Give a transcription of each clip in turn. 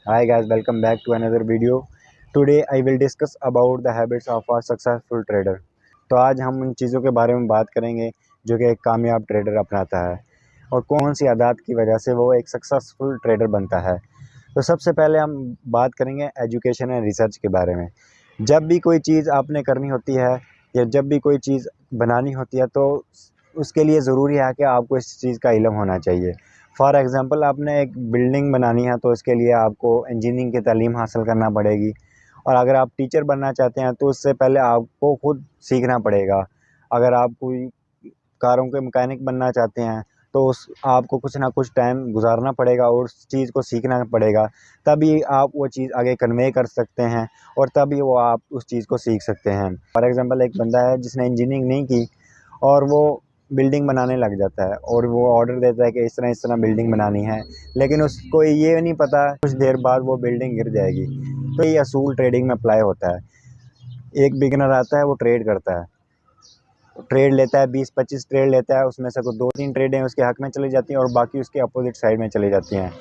Hi guys, welcome back to another video. Today I will discuss about the habits of a successful trader. तो आज हम उन चीज़ों के बारे में बात करेंगे जो कि एक कामयाब ट्रेडर अपनाता है और कौन सी आदत की वजह से वो एक सक्सेसफुल ट्रेडर बनता है। तो सबसे पहले हम बात करेंगे एजुकेशन एंड रिसर्च के बारे में। जब भी कोई चीज़ आपने करनी होती है या जब भी कोई चीज़ बनानी होती है तो उसके लिए ज़रूरी है कि आपको इस चीज़ का इल्म होना चाहिए। फॉर एग्ज़ाम्पल आपने एक बिल्डिंग बनानी है तो इसके लिए आपको इंजीनियरिंग की तालीम हासिल करना पड़ेगी और अगर आप टीचर बनना चाहते हैं तो उससे पहले आपको खुद सीखना पड़ेगा। अगर आप कोई कारों के मैकेनिक बनना चाहते हैं तो उस आपको कुछ ना कुछ टाइम गुजारना पड़ेगा और उस चीज़ को सीखना पड़ेगा, तभी आप वो चीज़ आगे कन्वे कर सकते हैं और तभी वो आप उस चीज़ को सीख सकते हैं। फॉर एग्ज़ाम्पल एक बंदा है जिसने इंजीनियरिंग नहीं की और वो बिल्डिंग बनाने लग जाता है और वो ऑर्डर देता है कि इस तरह बिल्डिंग बनानी है, लेकिन उसको ये नहीं पता कुछ देर बाद वो बिल्डिंग गिर जाएगी। तो ये असूल ट्रेडिंग में अप्लाई होता है। एक बिगिनर आता है, वो ट्रेड करता है, ट्रेड लेता है, 20-25 ट्रेड लेता है, उसमें से कुछ 2-3 ट्रेडें उसके हक में चली जाती हैं और बाकी उसके अपोजिट साइड में चली जाती हैं।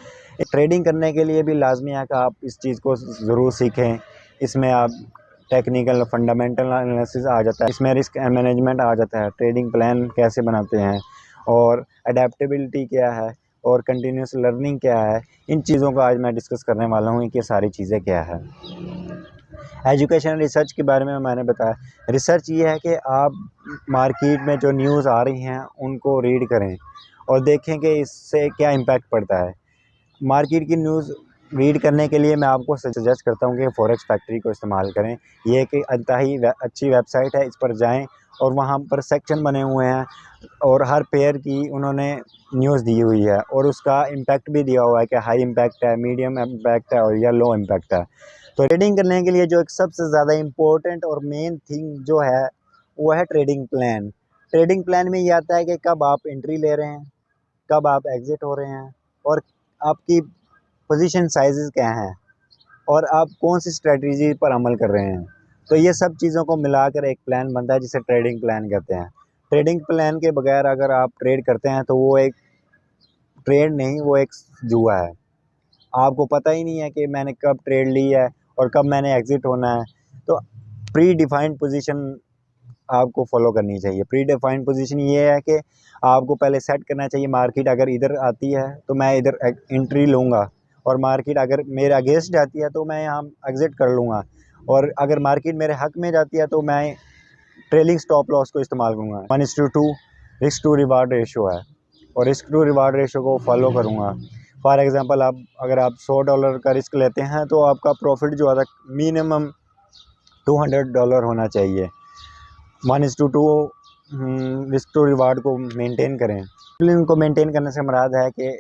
ट्रेडिंग करने के लिए भी लाजमी है कि आप इस चीज़ को ज़रूर सीखें। इसमें आप टेक्निकल फंडामेंटल एनालिसिस आ जाता है, इसमें रिस्क मैनेजमेंट आ जाता है, ट्रेडिंग प्लान कैसे बनाते हैं और अडेप्टेबिलिटी क्या है और कंटिन्यूस लर्निंग क्या है। इन चीज़ों को आज मैं डिस्कस करने वाला हूँ कि ये सारी चीज़ें क्या है। एजुकेशन रिसर्च के बारे में मैंने बताया। रिसर्च ये है कि आप मार्केट में जो न्यूज़ आ रही हैं उनको रीड करें और देखें कि इससे क्या इम्पैक्ट पड़ता है। मार्केट की न्यूज़ रीड करने के लिए मैं आपको सजेस्ट करता हूँ कि फॉरेक्स फैक्ट्री को इस्तेमाल करें। ये एक इंतहाई अच्छी वेबसाइट है, इस पर जाएं और वहाँ पर सेक्शन बने हुए हैं और हर पेयर की उन्होंने न्यूज़ दी हुई है और उसका इम्पैक्ट भी दिया हुआ है कि हाई इम्पैक्ट है, मीडियम इम्पैक्ट है और या लो इम्पैक्ट है। तो ट्रेडिंग करने के लिए जो एक सबसे ज़्यादा इम्पोर्टेंट और मेन थिंग जो है वो है ट्रेडिंग प्लान। ट्रेडिंग प्लान में ये आता है कि कब आप एंट्री ले रहे हैं, कब आप एग्ज़िट हो रहे हैं और आपकी पोजीशन साइज़ेस क्या हैं और आप कौन सी स्ट्रेटजी पर अमल कर रहे हैं। तो ये सब चीज़ों को मिलाकर एक प्लान बनता है जिसे ट्रेडिंग प्लान कहते हैं। ट्रेडिंग प्लान के बगैर अगर आप ट्रेड करते हैं तो वो एक ट्रेड नहीं, वो एक जुआ है। आपको पता ही नहीं है कि मैंने कब ट्रेड ली है और कब मैंने एग्ज़िट होना है। तो प्री डिफाइंड पोजीशन आपको फॉलो करनी चाहिए। प्री डिफाइंड पोजीशन ये है कि आपको पहले सेट करना चाहिए, मार्केट अगर इधर आती है तो मैं इधर एंट्री लूँगा और मार्केट अगर मेरे अगेंस्ट जाती है तो मैं यहाँ एग्ज़िट कर लूँगा और अगर मार्केट मेरे हक में जाती है तो मैं ट्रेलिंग स्टॉप लॉस को इस्तेमाल करूँगा। 1:2 रिस्क टू रिवार्ड रेशियो है और रिस्क टू रिवार्ड रेशियो को फॉलो करूँगा। फॉर एग्ज़ाम्पल अगर आप $100 का रिस्क लेते हैं तो आपका प्रॉफिट जो है मिनिमम $200 होना चाहिए। 1:2 रिस्क टू रिवार्ड को मेंटेन करें। इनको मेंटेन करने से मुराद है कि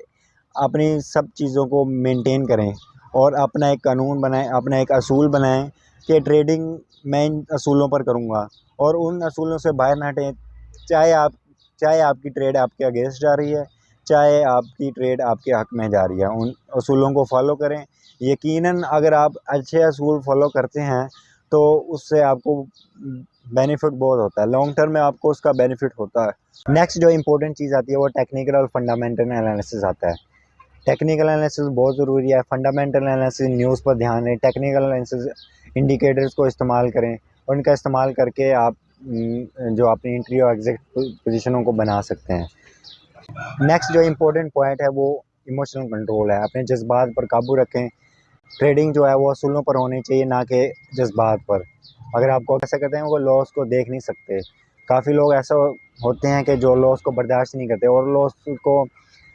अपनी सब चीज़ों को मेंटेन करें और अपना एक कानून बनाएं, अपना एक असूल बनाएं कि ट्रेडिंग मैं इन असूलों पर करूँगा और उन असूलों से बाहर ना हटें। चाहे आपकी ट्रेड आपके अगेंस्ट जा रही है, चाहे आपकी ट्रेड आपके हक में जा रही है, उन असूलों को फॉलो करें। यकीनन अगर आप अच्छे असूल फॉलो करते हैं तो उससे आपको बेनिफिट बहुत होता है, लॉन्ग टर्म में आपको उसका बेनिफिट होता है। नेक्स्ट जो इम्पोर्टेंट चीज़ आती है वो टेक्निकल और फंडामेंटल एनालिसिस आता है। टेक्निकल एनालिसिस बहुत ज़रूरी है। फंडामेंटल एनालिसिस न्यूज़ पर ध्यान दें, टेक्निकल एनालिसिस इंडिकेटर्स को इस्तेमाल करें और इनका इस्तेमाल करके आप जो अपनी एंट्री और एग्जिट पोजीशनों को बना सकते हैं। नेक्स्ट जो इम्पोर्टेंट पॉइंट है वो इमोशनल कंट्रोल है। अपने जज्बात पर काबू रखें। ट्रेडिंग जो है वो असूलों पर होनी चाहिए, ना कि जज्बात पर। अगर आपको ऐसा करते हैं वो लॉस को देख नहीं सकते। काफ़ी लोग ऐसा होते हैं कि जो लॉस को बर्दाश्त नहीं करते और लॉस को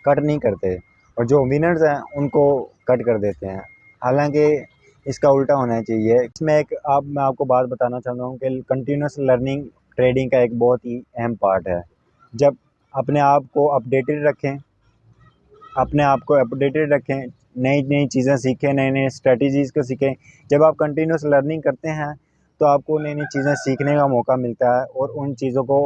कट नहीं करते और जो विनर्स हैं उनको कट कर देते हैं, हालांकि इसका उल्टा होना चाहिए। इसमें मैं आपको बात बताना चाहता हूँ कि कंटिन्यूस लर्निंग ट्रेडिंग का एक बहुत ही अहम पार्ट है। जब अपने आप को अपडेटेड रखें, नई नई चीज़ें सीखें, नई नई स्ट्रेटजीज़ को सीखें। जब आप कंटिन्यूस लर्निंग करते हैं तो आपको नई नई चीज़ें सीखने का मौका मिलता है और उन चीज़ों को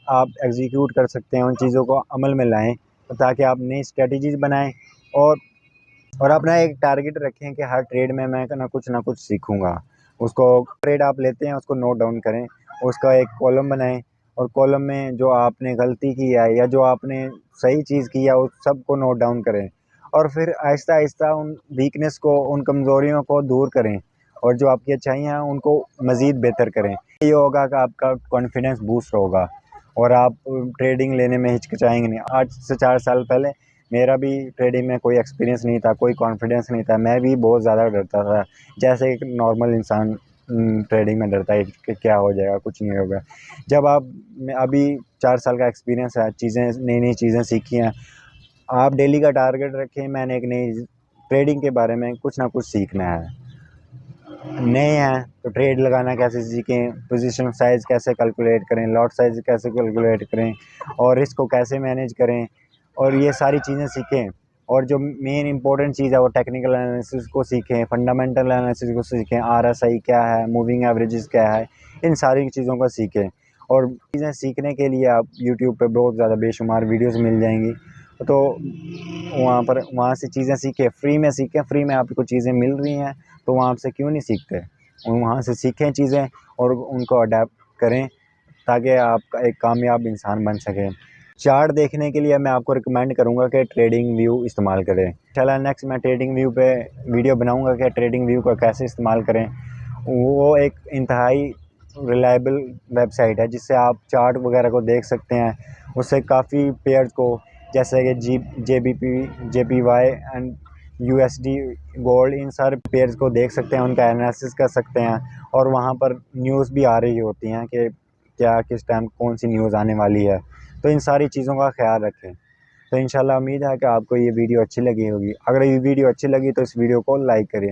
आप एग्जीक्यूट कर सकते हैं, उन चीज़ों को अमल में लाएं ताकि आप नई स्ट्रेटजीज़ बनाएं और अपना एक टारगेट रखें कि हर ट्रेड में मैं ना कुछ सीखूंगा। उसको ट्रेड आप लेते हैं उसको नोट डाउन करें, उसका एक कॉलम बनाएं और कॉलम में जो आपने गलती की है या जो आपने सही चीज़ की है उस सब को नोट डाउन करें और फिर आहिस्ता आहिस्ता उन वीकनेस को, उन कमज़ोरियों को दूर करें और जो आपकी अच्छाइयाँ हैं उनको मज़ीद बेहतर करें। ये होगा कि आपका कॉन्फिडेंस बूस्ट होगा और आप ट्रेडिंग लेने में हिचकिचाएंगे नहीं। आज से 4 साल पहले मेरा भी ट्रेडिंग में कोई एक्सपीरियंस नहीं था, कोई कॉन्फिडेंस नहीं था, मैं भी बहुत ज़्यादा डरता था, जैसे एक नॉर्मल इंसान ट्रेडिंग में डरता है कि क्या हो जाएगा, कुछ नहीं होगा। जब आप अभी 4 साल का एक्सपीरियंस है, चीज़ें नई नई चीज़ें सीखी हैं, आप डेली का टारगेट रखें, मैंने एक नई ट्रेडिंग के बारे में कुछ ना कुछ सीखना है। नए हैं तो ट्रेड लगाना कैसे सीखें, पोजीशन साइज़ कैसे कैलकुलेट करें, लॉट साइज़ कैसे कैलकुलेट करें और रिस्क को कैसे मैनेज करें, और ये सारी चीज़ें सीखें। और जो मेन इंपॉर्टेंट चीज़ है वो टेक्निकल एनालिसिस को सीखें, फंडामेंटल एनालिसिस को सीखें, आरएसआई क्या है, मूविंग एवरेजेस क्या है, इन सारी चीज़ों को सीखें। और चीज़ें सीखने के लिए आप यूट्यूब पे बहुत ज़्यादा बेशुमार वीडियोस मिल जाएंगी, तो वहाँ से चीज़ें सीखें, फ्री में सीखें। फ्री में आपको चीज़ें मिल रही हैं तो वहाँ से क्यों नहीं सीखते, वहाँ से सीखें चीज़ें और उनको अडेप्ट करें ताकि आप एक कामयाब इंसान बन सकें। चार्ट देखने के लिए मैं आपको रिकमेंड करूँगा कि ट्रेडिंग व्यू इस्तेमाल करें। चला नेक्स्ट मैं ट्रेडिंग व्यू पे वीडियो बनाऊँगा कि ट्रेडिंग व्यू को कैसे इस्तेमाल करें। वो एक इंतहाई रिलायबल वेबसाइट है जिससे आप चार्ट वगैरह को देख सकते हैं। उससे काफ़ी पेयर्स को, जैसे कि JPY एंड USD गोल्ड, इन सारे पेयर्स को देख सकते हैं, उनका एनालिसिस कर सकते हैं। और वहाँ पर न्यूज़ भी आ रही होती हैं कि क्या किस टाइम कौन सी न्यूज़ आने वाली है, तो इन सारी चीज़ों का ख्याल रखें। तो इंशाल्लाह उम्मीद है कि आपको ये वीडियो अच्छी लगी होगी। अगर ये वीडियो अच्छी लगी तो इस वीडियो को लाइक करें।